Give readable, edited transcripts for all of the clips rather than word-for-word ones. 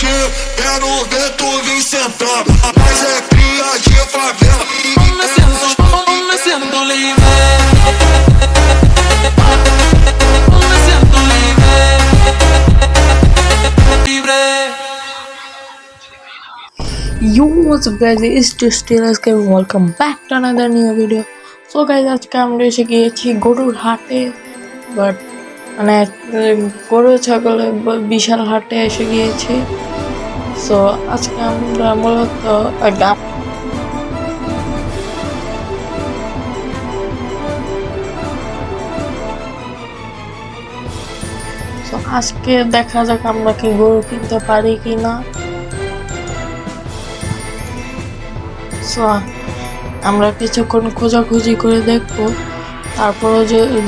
mexer, pé no vento, vem sentar. Rapaz é cria de favela. Me siento libre. Me siento libre. Libre. Yo, what's up guys, it's just Taylor and welcome back to another new video. So guys, আজকে আমরা এসে গিয়েছি গরুর হাটে, but মানে গরু ছাগলে বিশাল হাটে এসে গিয়েছি। সো আজকে আমরা মূলত আজকে দেখা যাক আমরা কি গরু কিনতে পারি কিনা। সো আমরা কিছুক্ষণ খোঁজাখুঁজি করে দেখবো, তারপরে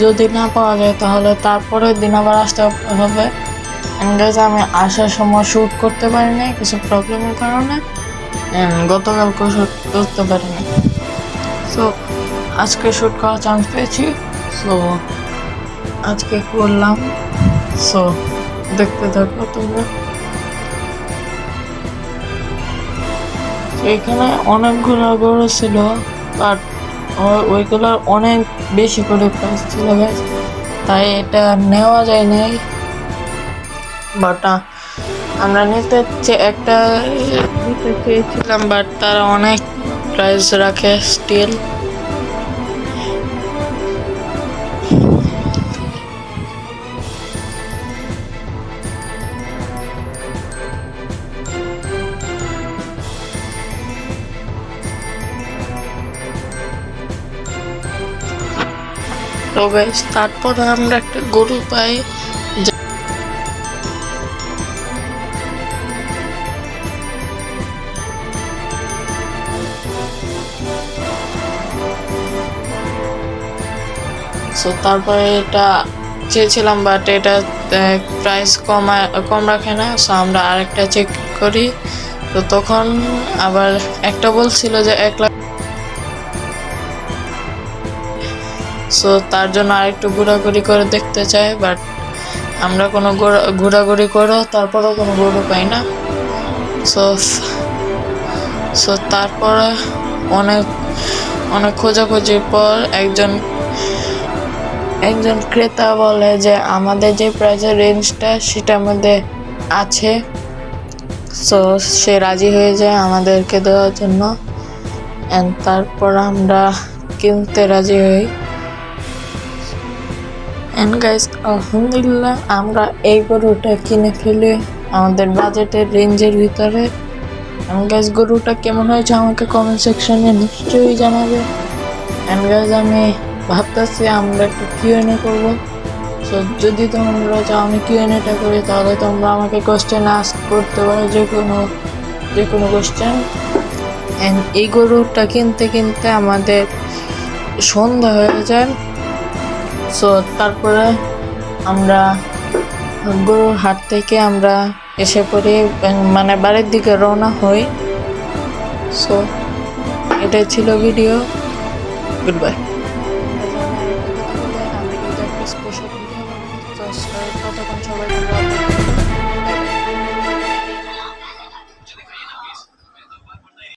যদি না পাওয়া যায় তাহলে তারপরের দিন আবার আসতে হবে। আমি আসার সময় শ্যুট করতে পারি না কিছু প্রবলেমের কারণে, গতকালকে শ্যুট করতে পারি না। সো আজকে শ্যুট করার চান্স পেয়েছি, সো আজকে করলাম। সো দেখতে থাকো তোমরা। এখানে অনেকগুলো গরু ছিল, বাট ওইগুলোর অনেক বেশি করে প্রাইস ছিল গাইস, তাই এটা নেওয়া যায় নাই। বাট আমরা নিতে চেয়েছিলাম, বাট তারা অনেক প্রাইস রাখে স্টিল। তো গাইস তারপরে আমরা একটা গরু পাই, সো তারপরে এটা চেয়েছিলাম, বাট এটা প্রাইস কম রাখে না। সো আমরা আরেকটা চেক করি, তো তখন আবার একটা বলছিল যে 1 লাখ। সো তার জন্য আরেকটু ঘোরাঘুরি করে দেখতে চাই, বাট আমরা কোনো ঘোরাঘুরি করো তারপরেও কোনো গরু পাই না। সো তারপরে অনেক খোঁজাখুঁজির পর একজন ক্রেতা বলে যে আমাদের যে প্রাইসের রেঞ্জটা সেটার মধ্যে আছে। সো সে রাজি হয়ে যায় আমাদেরকে দেওয়ার জন্য, অ্যান্ড তারপর আমরা কিনতে রাজি হই। এন্ড গাইস আলহামদুলিল্লাহ আমরা এই গরুটা কিনে ফেলি আমাদের বাজেটের রেঞ্জের ভিতরে। এন্ড গাইস গরুটা কেমন হয়েছে আমাকে কমেন্ট সেকশনে নিশ্চয়ই জানাবে। এন্ড গাইস আমি ভাবতেছি আমরা একটু কিউএনএ করবো। সো যদি তোমরা চাও আমি কিউএনএটা করি, তাহলে তোমরা আমাকে কোয়েশ্চেন আস্ক করতে পারো, যে কোনো কোয়েশ্চেন। এন্ড এই গরুটা কিনতে আমাদের সন্ধ্যা হয়ে যায়। সো তারপরে আমরা গরুর হাট থেকে আমরা এসে পড়ি, মানে বাড়ির দিকে রওনা হই। সো এটাই ছিল ভিডিও, গুড বাই।